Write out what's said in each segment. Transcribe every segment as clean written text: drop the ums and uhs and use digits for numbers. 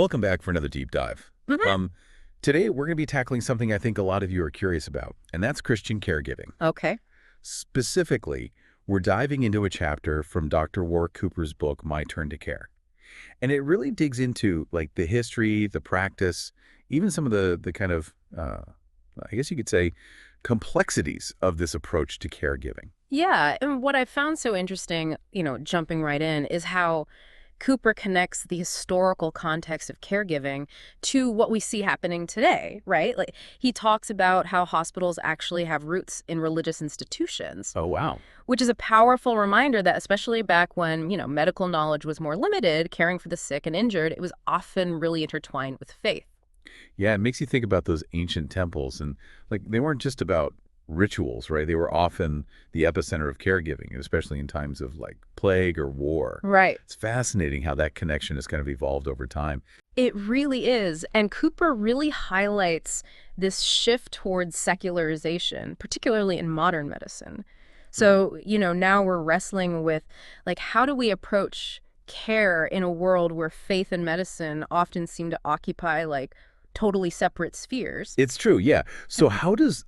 Welcome back for another deep dive. Um, Today, we're going to be tackling something I think a lot of you are curious about, and that's Christian caregiving. Okay. Specifically, we're diving into a chapter from Dr. Warwick Cooper's book, My Turn to Care. And it really digs into like the history, the practice, even some of the kind of, I guess you could say, complexities of this approach to caregiving. Yeah, and what I found so interesting, jumping right in, is how Cooper connects the historical context of caregiving to what we see happening today, right? Like he talks about how hospitals actually have roots in religious institutions, Oh, wow. which is a powerful reminder that especially back when, medical knowledge was more limited, caring for the sick and injured, it was often really intertwined with faith. Yeah, it makes you think about those ancient temples, and like they weren't just about rituals, right? They were often the epicenter of caregiving, especially in times of like plague or war. Right. It's fascinating how that connection has kind of evolved over time. It really is. And Cooper really highlights this shift towards secularization, particularly in modern medicine. So, now we're wrestling with, like, how do we approach care in a world where faith and medicine often seem to occupy, like, totally separate spheres? It's true, yeah. So how does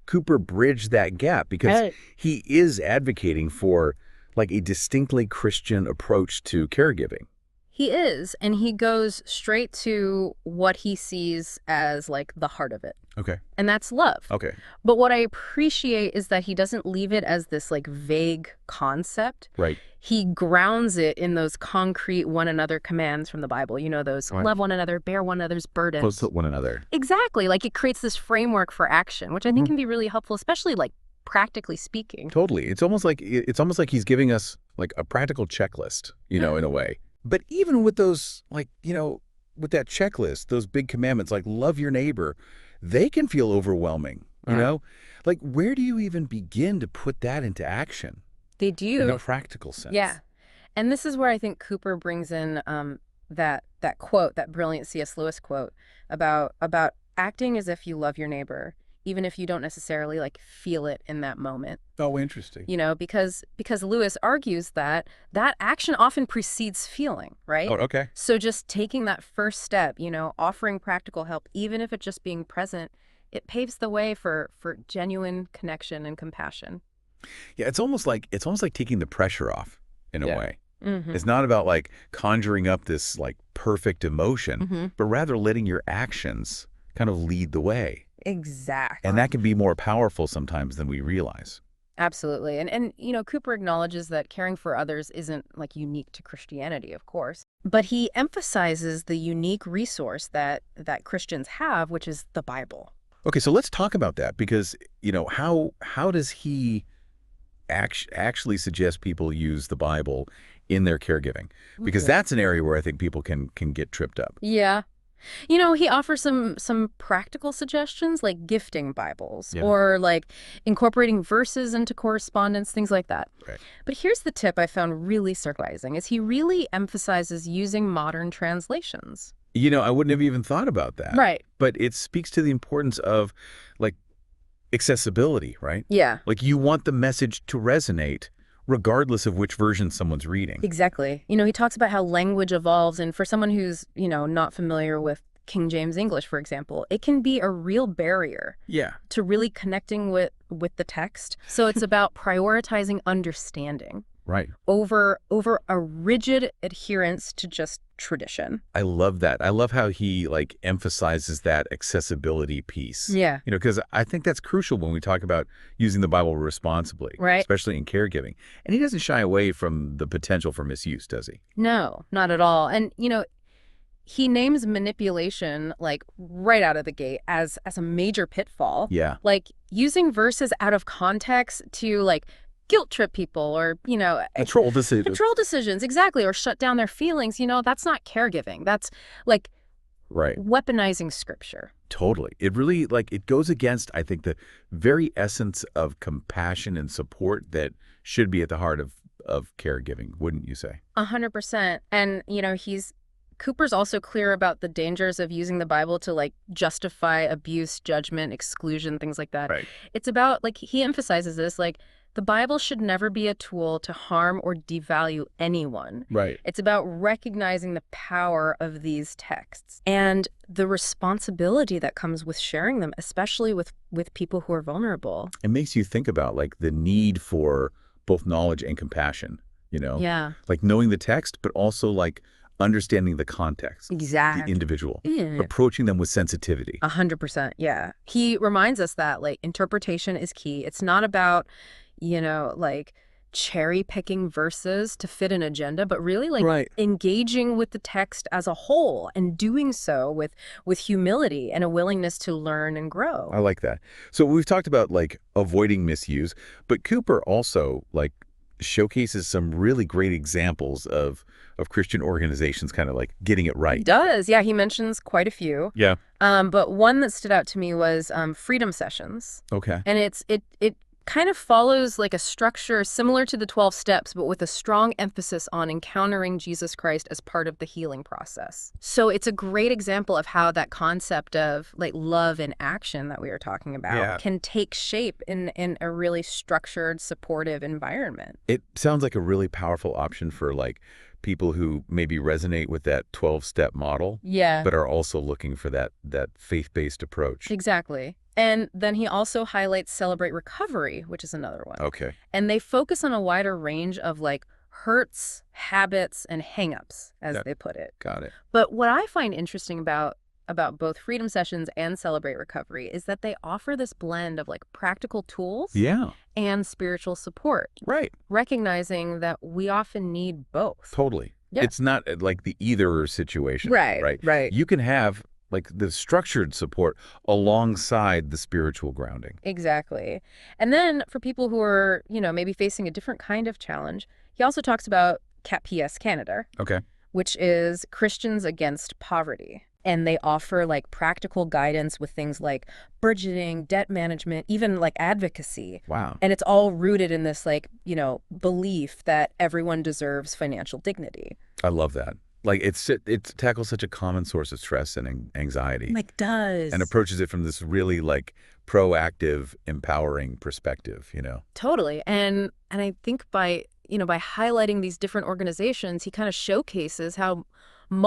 Cooper bridge that gap? Because Right. he is advocating for like a distinctly Christian approach to caregiving. He is, and he goes straight to what he sees as, like, the heart of it. Okay. And that's love. Okay. But what I appreciate is that he doesn't leave it as this like vague concept. Right. He grounds it in those concrete one another commands from the Bible. Those Right. love one another, bear one another's Close burdens. to one another. Exactly. Like it creates this framework for action, which I think can be really helpful, especially like practically speaking. Totally. It's almost like he's giving us like a practical checklist, in a way. But even with those with that checklist, those big commandments like love your neighbor, they can feel overwhelming, you Right. know? Like where do you even begin to put that into action They in a do. practical sense? Yeah. And this is where I think Cooper brings in that quote, that brilliant C.S. Lewis quote about acting as if you love your neighbor, even if you don't necessarily like feel it in that moment. Oh, interesting. Because Lewis argues that action often precedes feeling, right? Oh, okay. So just taking that first step, offering practical help, even if it's just being present, it paves the way for genuine connection and compassion. Yeah, it's almost like taking the pressure off in a Yeah. way. Mm-hmm. It's not about like conjuring up this like perfect emotion, Mm-hmm. but rather letting your actions kind of lead the way. Exactly. And that can be more powerful sometimes than we realize. Absolutely. And Cooper acknowledges that caring for others isn't like unique to Christianity, of course. But he emphasizes the unique resource that Christians have, which is the Bible. Okay, so let's talk about that because, how does he actually suggest people use the Bible in their caregiving? Because Okay. that's an area where I think people can get tripped up. Yeah. He offers some practical suggestions like gifting Bibles Yeah. or like incorporating verses into correspondence, things like that. Right. But here's the tip I found really surprising is he really emphasizes using modern translations. I wouldn't have even thought about that. Right. But it speaks to the importance of like accessibility, right? Yeah. Like you want the message to resonate regardless of which version someone's reading. Exactly. He talks about how language evolves, and for someone who's, not familiar with King James English, for example, it can be a real barrier Yeah. to really connecting with the text. So it's about prioritizing understanding Right. over a rigid adherence to just tradition. I love that. I love how he like emphasizes that accessibility piece. Yeah. Because I think that's crucial when we talk about using the Bible responsibly, Right. especially in caregiving. And he doesn't shy away from the potential for misuse, does he? No, not at all. And he names manipulation like right out of the gate as a major pitfall. Yeah. Like using verses out of context to like guilt trip people or, Control decisions. control decisions, exactly, or shut down their feelings, that's not caregiving. That's like Right. weaponizing scripture. Totally. It really like it goes against, I think, the very essence of compassion and support that should be at the heart of caregiving, wouldn't you say? 100%. And, Cooper's also clear about the dangers of using the Bible to like justify abuse, judgment, exclusion, things like that. Right. It's about like he emphasizes this like The Bible should never be a tool to harm or devalue anyone. Right. It's about recognizing the power of these texts and the responsibility that comes with sharing them, especially with people who are vulnerable. It makes you think about like the need for both knowledge and compassion, you know? Yeah, Like knowing the text, but also like understanding the context, the exactly. individual, Yeah. approaching them with sensitivity. 100%, yeah. He reminds us that, like, interpretation is key. It's not about, like, cherry picking verses to fit an agenda, but really, like, Right. engaging with the text as a whole and doing so with humility and a willingness to learn and grow. I like that. So we've talked about like avoiding misuse, but Cooper also like showcases some really great examples of Christian organizations kind of like getting it He right. does. Yeah, he mentions quite a few. Yeah. But one that stood out to me was Freedom Sessions. Okay. And it kind of follows like a structure similar to the 12 steps, but with a strong emphasis on encountering Jesus Christ as part of the healing process. So it's a great example of how that concept of like love in action that we were talking about Yeah. can take shape in a really structured, supportive environment. It sounds like a really powerful option for like people who maybe resonate with that 12-step model, Yeah, but are also looking for that faith-based approach. exactly. And then he also highlights Celebrate Recovery, which is another one. Okay. And they focus on a wider range of like hurts, habits, and hangups, as Yeah. they put it. Got it. But what I find interesting about both Freedom Sessions and Celebrate Recovery is that they offer this blend of like practical tools Yeah. and spiritual support, Right. recognizing that we often need both. Totally. Yeah. It's not like the either situation. Right, Right. right. You can have like the structured support alongside the spiritual grounding. Exactly. And then for people who are, maybe facing a different kind of challenge, he also talks about CAPS Canada, Okay. which is Christians Against Poverty. And they offer like practical guidance with things like budgeting, debt management, even like advocacy. Wow. And it's all rooted in this like, belief that everyone deserves financial dignity. I love that. Like it tackles such a common source of stress and anxiety Like does. and approaches it from this really like proactive, empowering perspective, you know? Totally. And I think by highlighting these different organizations, he kind of showcases how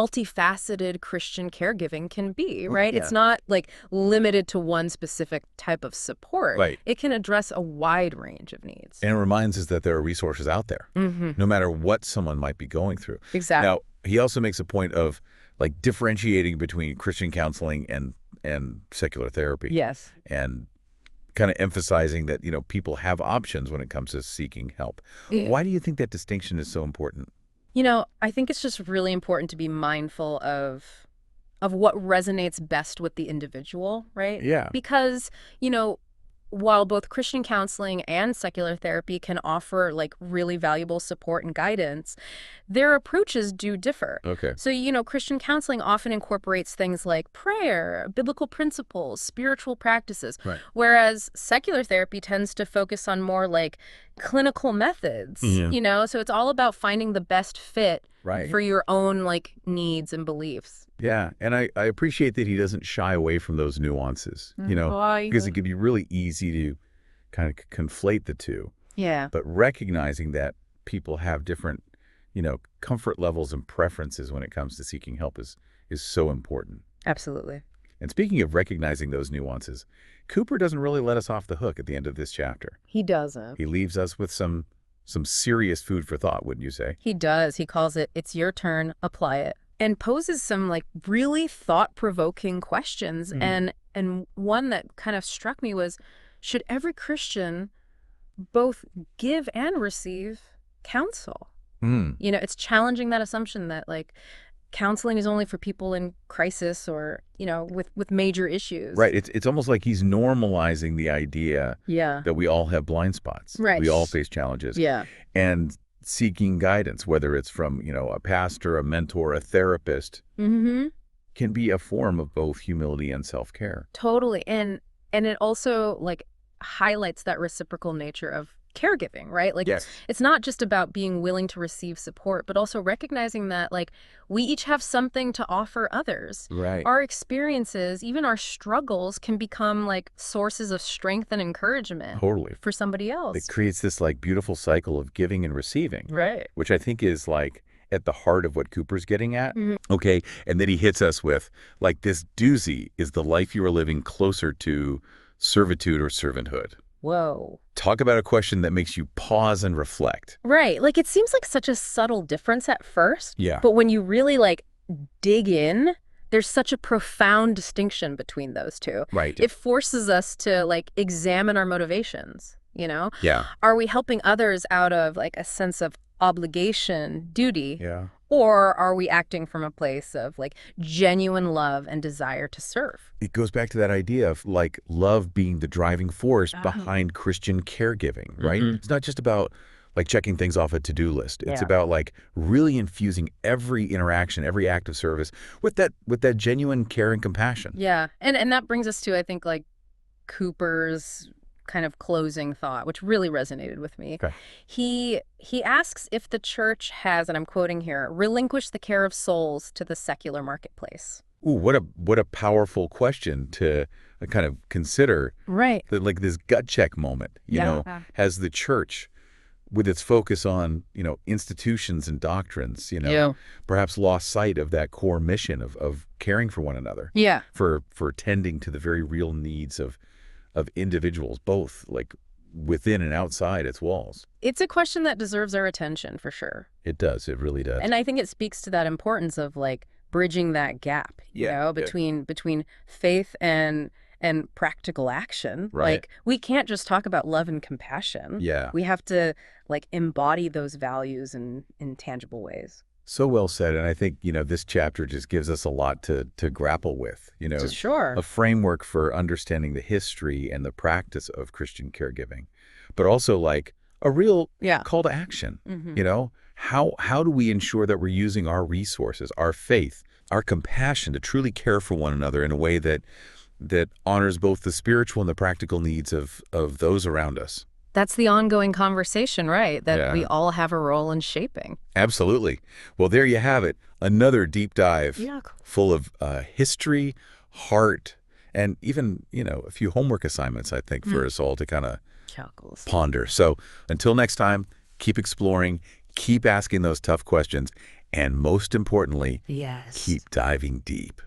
multifaceted Christian caregiving can be, right? Yeah. It's not like limited to one specific type of support. Right. It can address a wide range of needs. And it reminds us that there are resources out there, no matter what someone might be going through. Exactly. Now, he also makes a point of like differentiating between Christian counseling and secular therapy. Yes. And kind of emphasizing that, people have options when it comes to seeking help. Yeah. Why do you think that distinction is so important? I think it's just really important to be mindful of what resonates best with the individual, right? Yeah. Because, while both Christian counseling and secular therapy can offer like really valuable support and guidance, their approaches do differ. Okay. So, Christian counseling often incorporates things like prayer, biblical principles, spiritual practices, Right. whereas secular therapy tends to focus on more like clinical methods, Yeah. So it's all about finding the best fit Right. for your own like needs and beliefs. Yeah. And I appreciate that he doesn't shy away from those nuances, because it could be really easy to kind of conflate the two. Yeah. But recognizing that people have different, comfort levels and preferences when it comes to seeking help is so important. Absolutely. And speaking of recognizing those nuances, Cooper doesn't really let us off the hook at the end of this chapter. He doesn't. He leaves us with some serious food for thought, wouldn't you say? He does. He calls it, "It's your turn, apply it," and poses some like really thought-provoking questions. And one that kind of struck me was, should every Christian both give and receive counsel? It's challenging that assumption that like counseling is only for people in crisis or, with major issues. Right. It's almost like he's normalizing the idea Yeah. that we all have blind spots. Right. We all face challenges. Yeah. And seeking guidance, whether it's from, a pastor, a mentor, a therapist, Mm-hmm. can be a form of both humility and self-care. Totally. And it also like highlights that reciprocal nature of caregiving, right? Like, Yes. it's not just about being willing to receive support, but also recognizing that, like, we each have something to offer others. Right. Our experiences, even our struggles, can become like sources of strength and encouragement Totally. for somebody It else. creates this like beautiful cycle of giving and receiving, Right. which I think is like at the heart of what Cooper's getting at. Mhm. Okay. And then he hits us with like this doozy is the life you are living closer to servitude or servanthood. Whoa. Talk about a question that makes you pause and reflect. Right. Like, it seems like such a subtle difference at first, Yeah. but when you really like dig in, there's such a profound distinction between those two. Right. It forces us to like examine our motivations, you know? Yeah. Are we helping others out of like a sense of obligation, duty, Yeah. or are we acting from a place of like genuine love and desire to serve? It goes back to that idea of like love being the driving force Oh. behind Christian caregiving, right? Mhm. It's not just about like checking things off a to-do list. It's Yeah. about like really infusing every interaction, every act of service with that genuine care and compassion. Yeah. And that brings us to, I think, like Cooper's kind of closing thought, which really resonated with me. Okay. He asks if the church has, and I'm quoting here, relinquished the care of souls to the secular marketplace. Ooh, what a powerful question to kind of consider. Right. That like this gut check moment, you Yeah. know, has the church with its focus on, institutions and doctrines, perhaps lost sight of that core mission of caring for one another, Yeah. for tending to the very real needs of individuals, both like within and outside its walls. It's a question that deserves our attention for sure. It does. It really does. And I think it speaks to that importance of like bridging that gap, Yeah. between faith and practical action. Right. Like, we can't just talk about love and compassion. Yeah. We have to like embody those values in tangible ways. So well said. And I think, this chapter just gives us a lot to grapple with, Sure. a framework for understanding the history and the practice of Christian caregiving, but also like a real Yeah. call to action. Mhm. How do we ensure that we're using our resources, our faith, our compassion to truly care for one another in a way that honors both the spiritual and the practical needs of those around us? That's the ongoing conversation, right? That Yeah. we all have a role in shaping. Absolutely. Well, there you have it. Another deep dive Yeah. full of history, heart, and even, a few homework assignments, I think, for us all to kind of Chuckles. ponder. So until next time, keep exploring, keep asking those tough questions, and most importantly, Yes. keep diving deep.